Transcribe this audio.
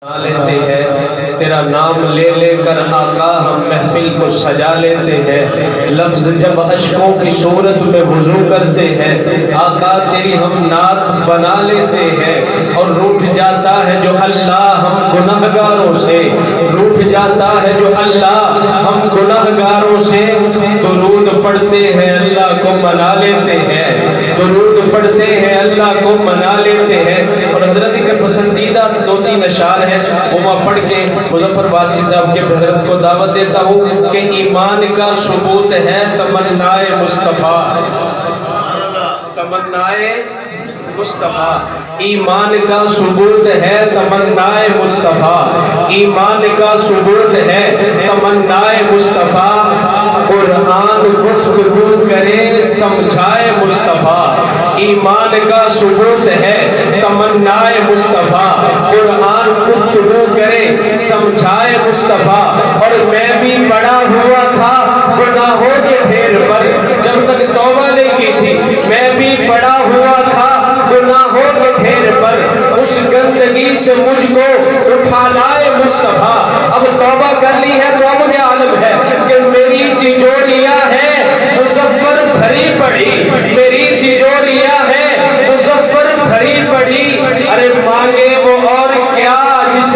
لیتے ہیں تیرا نام لے لے کر آقا ہم محفل کو سجا لیتے ہیں، لفظ جب اشکوں کی صورت میں وضو کرتے ہیں آقا تیری ہم نعت بنا لیتے ہیں، اور روٹھ جاتا ہے جو اللہ ہم گناہگاروں سے، روٹھ جاتا ہے جو اللہ ہم گناہگاروں سے، درود پڑھتے ہیں اللہ کو منا لیتے ہیں، درود پڑھتے ہیں اللہ کو منا لیتے ہیں۔ اور حضرت کے پسندیدہ دو تین اشعار ہیں وہ میں پڑھ کے مظفر وارثی صاحب کے حضرت کو دعوت دیتا ہوں کہ ایمان کا ثبوت ہے تمنائے مصطفیٰ، تمنائے مصطفیٰ، ایمان کا ثبوت ہے تمنائے مصطفیٰ، ایمان کا ثبوت ہے تمنائے مصطفیٰ، قرآن گفتگو کرے سمجھائے مصطفیٰ، ایمان کا ثبوت ہے تمنائے مصطفیٰ، قرآن گفتگو کرے سمجھائے مصطفیٰ۔ اور میں بھی پڑا ہوا تھا گناہوں کے ڈھیر پر جب تک توبہ نہیں کی تھی، میں بھی پڑا ہوا تھا گناہوں کے ڈھیر پر، اس گندگی سے مجھ کو اٹھا لائے مصطفیٰ۔ اب توبہ کر لی ہے تو اب کیا عالم ہے کہ میری تجوریاں ہیں مظفر بھری پڑی، میری تجوریاں ہیں مظفر بھری پڑی، ارے مانگے وہ اور کیا جس